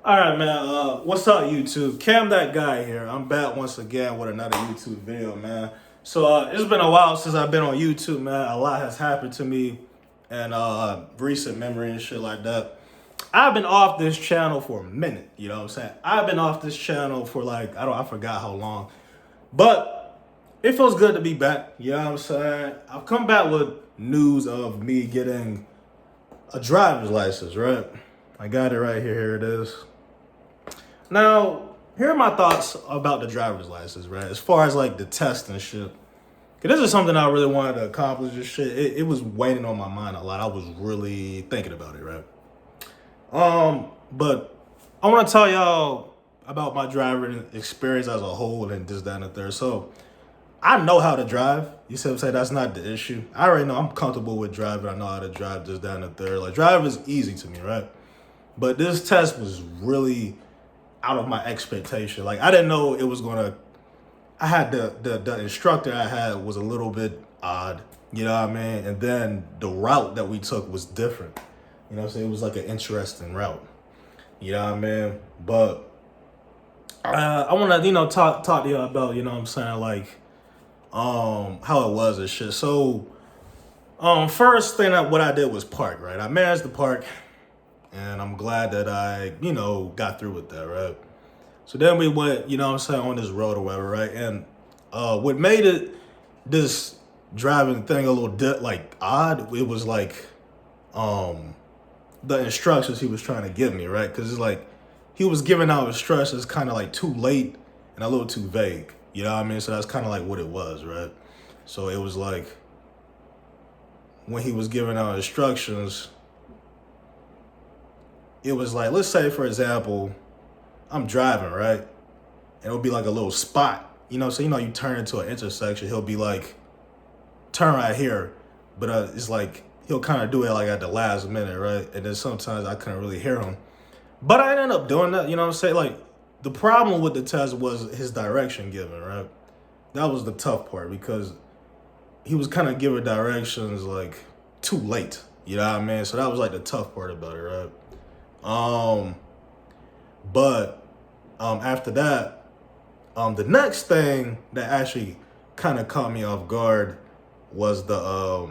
All right, man. What's up, YouTube? Cam, that guy here. I'm back once again with another YouTube video, man. So it's been a while since I've been on YouTube, man. A lot has happened to me, and recent memory and shit like that. I've been off this channel for a minute. You know what I'm saying? I've been off this channel for like I forgot how long, but it feels good to be back. You know what I'm saying? I've come back with news of me getting a driver's license. Right? I got it right here. Here it is. Now, here are my thoughts about the driver's license, right? As far as like the test and shit. Cause this is something I really wanted to accomplish and shit. It was weighing on my mind a lot. I was really thinking about it, right? But I want to tell y'all about my driving experience as a whole and this, that, and the third. So I know how to drive. You see what I'm saying? That's not the issue. I already know I'm comfortable with driving. I know how to drive this, that, and the third. Like driving is easy to me, right? But this test was really out of my expectation. Like I didn't know it was gonna. I had the instructor I had was a little bit odd, you know what I mean, and then the route that we took was different. You know what I'm saying? It was like an interesting route. You know what I mean? But I want to talk to you about you know what I'm saying like how it was and shit. So first thing what I did was park, right? I managed the park, and I'm glad that I got through with that, right? So then we went, you know what I'm saying, on this road or whatever, right? And what made it this driving thing a little like odd, it was like the instructions he was trying to give me, right? Because it's like he was giving out instructions kind of like too late and a little too vague, you know what I mean? So that's kind of like what it was, right? So it was like when he was giving out instructions, it was like, let's say for example, I'm driving, right? And it'll be like a little spot, so you turn into an intersection, he'll be like, turn right here. But it's like, he'll kind of do it like at the last minute, right? And then sometimes I couldn't really hear him. But I ended up doing that, you know what I'm saying? Like, the problem with the test was his direction giving, right? That was the tough part because he was kind of giving directions like too late, you know what I mean? So that was like the tough part about it, right? But after that, the next thing that actually kind of caught me off guard was the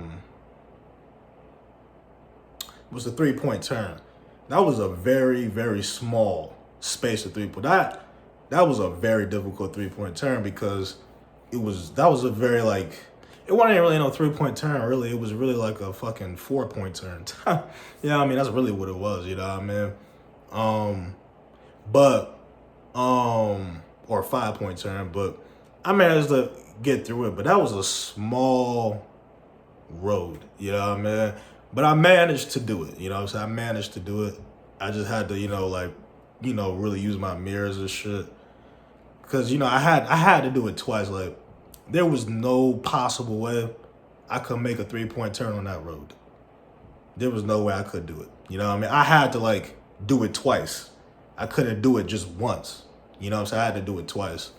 3-point turn. That was a very, very small space of 3-point. That was a very difficult 3-point turn because that was a very like, it wasn't really no 3-point turn really. It was really like a fucking 4-point turn. Yeah, I mean that's really what it was. You know what I mean? But or 5-point turn, but I managed to get through it. But that was a small road, you know what I mean? But I managed to do it, you know what I'm saying? I managed to do it. I just had to, really use my mirrors and shit. Cause I had to do it twice. Like there was no possible way I could make a 3-point turn on that road. There was no way I could do it. You know what I mean? I had to do it twice. I couldn't do it just once. You know what I'm saying? I had to do it twice.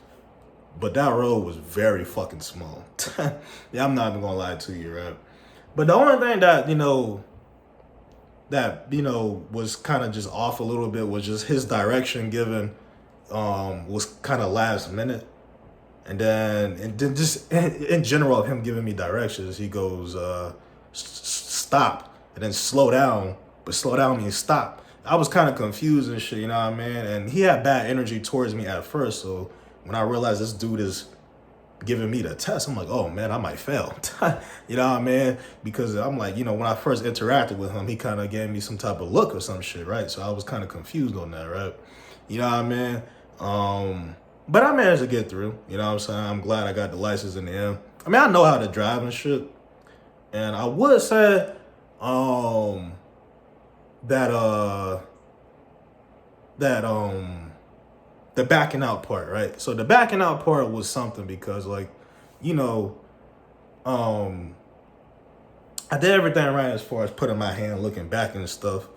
But that road was very fucking small. Yeah, I'm not even gonna lie to you, right? But the only thing that, was kind of just off a little bit was just his direction given was kind of last minute. And then just in general of him giving me directions, he goes, stop, and then slow down. But slow down means stop. I was kind of confused and shit, you know what I mean? And he had bad energy towards me at first. So when I realized this dude is giving me the test, I'm like, oh man, I might fail. You know what I mean? Because I'm like, when I first interacted with him, he kind of gave me some type of look or some shit, right? So I was kind of confused on that, right? You know what I mean? But I managed to get through, you know what I'm saying? I'm glad I got the license in the end. I mean, I know how to drive and shit. And I would say, that the backing out part, right? So the backing out part was something because I did everything right as far as putting my hand looking back and stuff.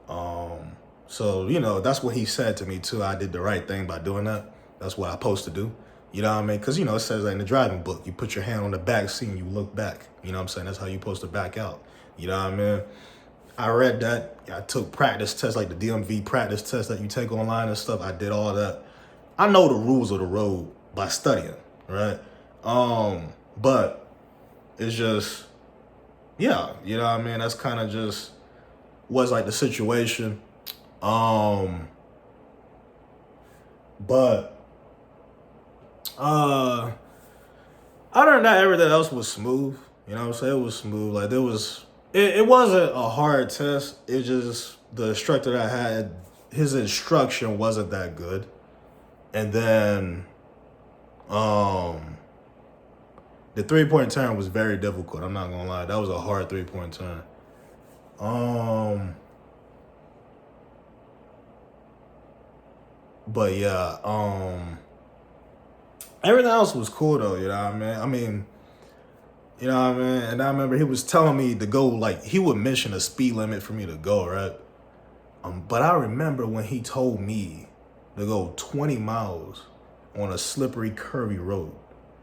So that's what he said to me too. I did the right thing by doing that. That's what I'm supposed to do. You know what I mean? Because it says in the driving book, you put your hand on the back seat and you look back. You know what I'm saying? That's how you're supposed to back out. You know what I mean? I read that. I took practice tests, like the DMV practice test that you take online and stuff. I did all that. I know the rules of the road by studying, right? But it's just, yeah, you know what I mean? That's kind of just was like the situation. But other than that, everything else was smooth. You know what I'm saying? It was smooth. Like it wasn't a hard test. It just the instructor that I had, his instruction wasn't that good. And then the 3-point turn was very difficult. I'm not gonna lie. That was a hard 3-point turn. But yeah, everything else was cool though, you know what I mean? You know what I mean? And I remember he was telling me to go, like, he would mention a speed limit for me to go, right? But I remember when he told me to go 20 miles on a slippery, curvy road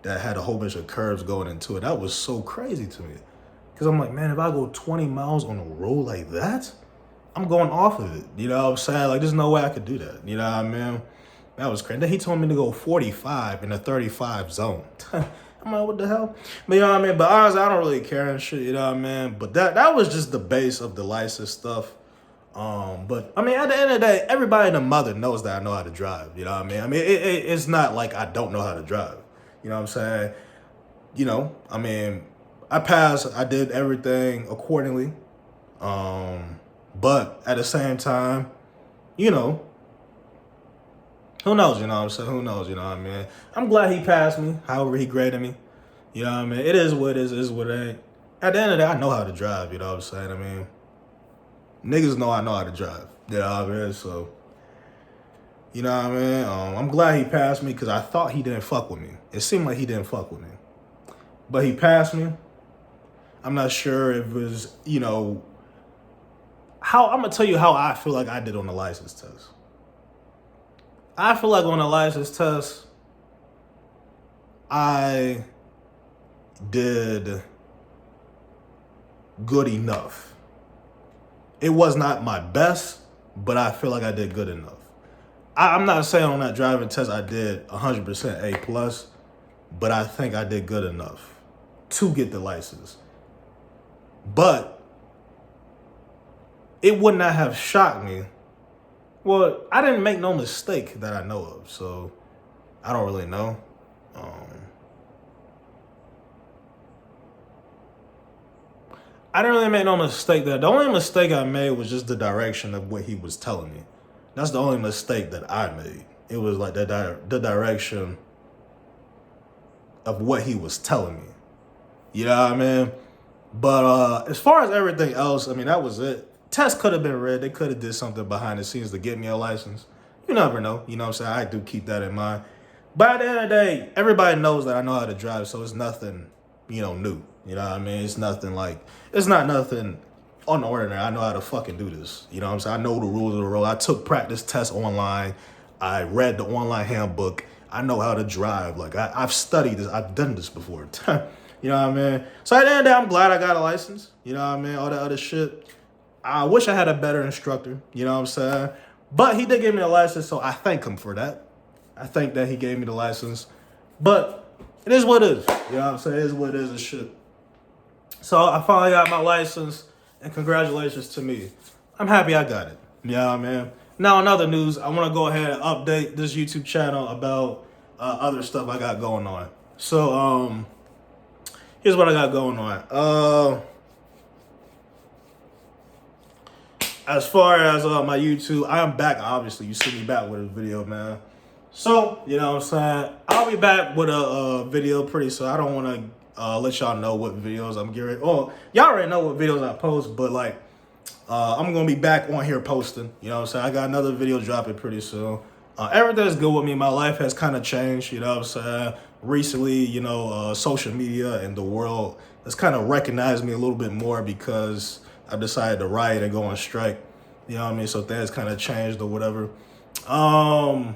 that had a whole bunch of curves going into it. That was so crazy to me. Because I'm like, man, if I go 20 miles on a road like that, I'm going off of it. You know what I'm saying? Like, there's no way I could do that. You know what I mean? That was crazy. Then he told me to go 45 in a 35 zone. I'm like, what the hell? But you know what I mean? But honestly, I don't really care and shit, you know what I mean? But that was just the base of the license stuff. But I mean, at the end of the day, everybody and the mother knows that I know how to drive. You know what I mean? I mean, it's not like I don't know how to drive. You know what I'm saying? You know, I mean, I passed. I did everything accordingly. But at the same time, you know, who knows, you know what I'm saying? Who knows, you know what I mean? I'm glad he passed me, however he graded me. You know what I mean? It is what it is what it ain't. At the end of the day, I know how to drive, you know what I'm saying? I mean, niggas know I know how to drive. You know what I mean? So, you know what I mean? I'm glad he passed me because I thought he didn't fuck with me. It seemed like he didn't fuck with me. But he passed me. I'm not sure if it was, you know, I'm going to tell you how I feel like I did on the license test. I feel like on the license test, I did good enough. It was not my best, but I feel like I did good enough. I'm not saying on that driving test I did 100% A+, but I think I did good enough to get the license. But it would not have shocked me. Well, I didn't make no mistake that I know of, so I don't really know. I didn't really make no mistake there. The only mistake I made was just the direction of what he was telling me. That's the only mistake that I made. It was like the direction of what he was telling me. You know what I mean? But as far as everything else, I mean, that was it. Test could have been read. They could have did something behind the scenes to get me a license. You never know. You know what I'm saying? I do keep that in mind. But at the end of the day, everybody knows that I know how to drive, so it's nothing, you know, new. You know what I mean? It's nothing like, it's not nothing unordinary. I know how to fucking do this. You know what I'm saying? I know the rules of the road. I took practice tests online. I read the online handbook. I know how to drive. Like, I've studied this. I've done this before. You know what I mean? So at the end of the day, I'm glad I got a license. You know what I mean? All that other shit. I wish I had a better instructor. You know what I'm saying? But he did give me a license, so I thank him for that. I think that he gave me the license. But it is what it is. You know what I'm saying? It is what it is and shit. So I finally got my license, and congratulations to me. I'm happy I got it. You know what I mean? Now, in other news, I want to go ahead and update this YouTube channel about other stuff I got going on. So, here's what I got going on. As far as my YouTube, I am back, obviously. You see me back with a video, man. So, you know what I'm saying? I'll be back with a video pretty soon. I don't want to let y'all know what videos I'm getting. Oh, y'all already know what videos I post, but like, I'm going to be back on here posting. You know what I'm saying? I got another video dropping pretty soon. Everything's good with me. My life has kind of changed, you know what I'm saying? Recently, you know, social media and the world has kind of recognized me a little bit more because I decided to riot and go on strike. You know what I mean? So things kind of changed or whatever. And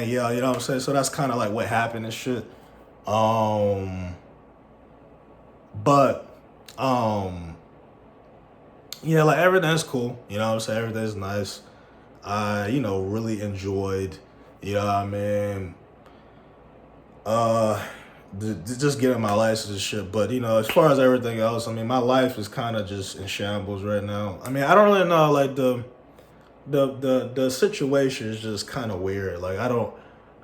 yeah, you know what I'm saying? So that's kind of like what happened and shit. But yeah, like everything's cool. You know what I'm saying? Everything's nice. I, really enjoyed, you know what I mean? Uh, just getting my license and shit. But, as far as everything else, I mean, my life is kind of just in shambles right now. I mean, I don't really know, like, the situation is just kind of weird. Like, I don't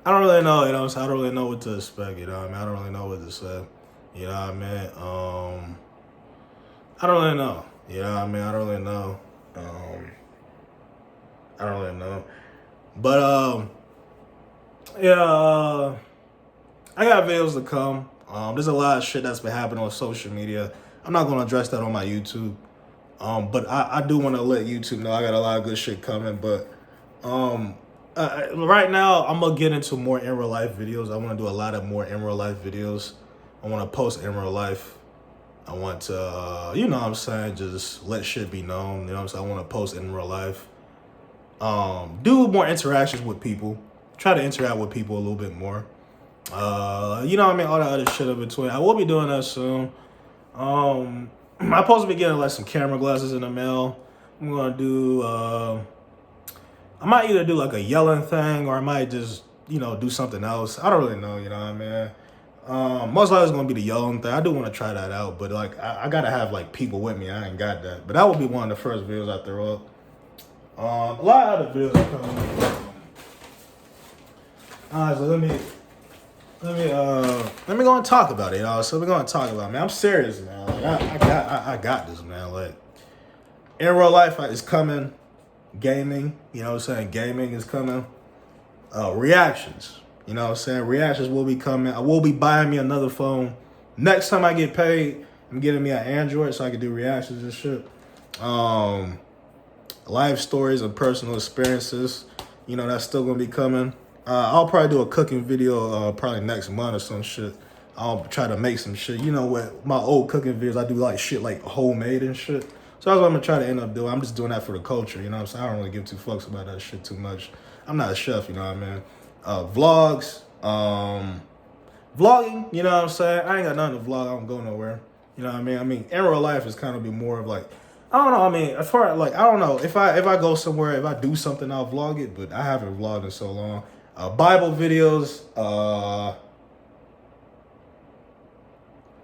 really know, so I don't really know what to expect, you know what I mean? I don't really know what to say, you know what I mean? I don't really know, you know what I mean? I don't really know. I don't really know. But, yeah, I got videos to come. There's a lot of shit that's been happening on social media. I'm not going to address that on my YouTube. But I do want to let YouTube know I got a lot of good shit coming. But right now, I'm going to get into more in real life videos. I want to do a lot of more in real life videos. I want to post in real life. I want to, you know what I'm saying, just let shit be known. You know what I'm saying? I want to post in real life. Do more interactions with people. Try to interact with people a little bit more. You know what I mean? All that other shit in between. I will be doing that soon. I'm supposed to be getting like some camera glasses in the mail. I'm gonna do I might either do like a yelling thing or I might just, do something else. I don't really know, you know what I mean? Most likely it's gonna be the yelling thing. I do want to try that out, but like I gotta have like people with me. I ain't got that. But that will be one of the first videos I throw up. A lot of other videos are coming. Alright, so let me go and talk about it, y'all. So we're gonna talk about it, man. I'm serious, man. Like I got this, man. Like in real life is coming. Gaming, you know what I'm saying? Gaming is coming. Reactions, you know what I'm saying? Reactions will be coming. I will be buying me another phone. Next time I get paid, I'm getting me an Android so I can do reactions and shit. Life stories and personal experiences, that's still gonna be coming. I'll probably do a cooking video probably next month or some shit. I'll try to make some shit. You know what? My old cooking videos, I do like shit like homemade and shit. So that's what I'm gonna try to end up doing. I'm just doing that for the culture, you know what I'm saying? I don't really give two fucks about that shit too much. I'm not a chef, you know what I mean? Vlogs, vlogging, you know what I'm saying? I ain't got nothing to vlog. I don't go nowhere. You know what I mean? I mean, in real life, it's kind of be more of like, I don't know. I mean, as far as like, I don't know if I go somewhere, if I do something, I'll vlog it. But I haven't vlogged in so long. Bible videos.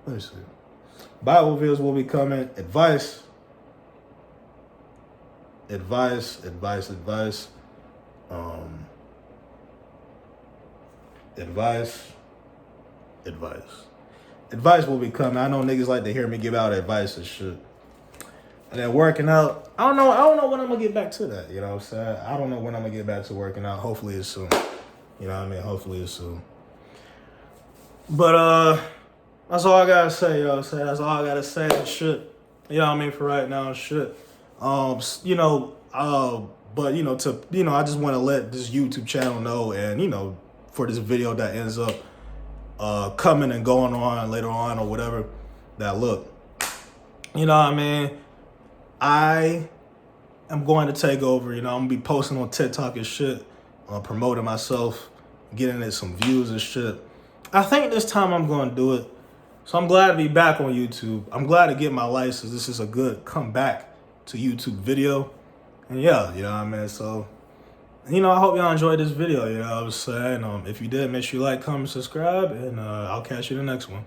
Let me see. Bible videos will be coming. Advice. Advice will be coming. I know niggas like to hear me give out advice and shit. And then working out, I don't know when I'm gonna get back to that, you know what I'm saying? I don't know when I'm gonna get back to working out. Hopefully it's soon. You know what I mean? Hopefully it's soon. But that's all I gotta say, yo. That's all I gotta say and shit. You know what I mean, for right now and shit. But I just want to let this YouTube channel know, and for this video that ends up coming and going on later on or whatever, that look, you know what I mean, I am going to take over. I'm gonna be posting on TikTok and shit, promoting myself, getting it some views and shit. I think this time I'm going to do it. So I'm glad to be back on YouTube. I'm glad to get my license. This is a good comeback to YouTube video. And yeah, you know what I mean? So, I hope y'all enjoyed this video, you know what I'm saying? If you did, make sure you like, comment, subscribe, and I'll catch you in the next one.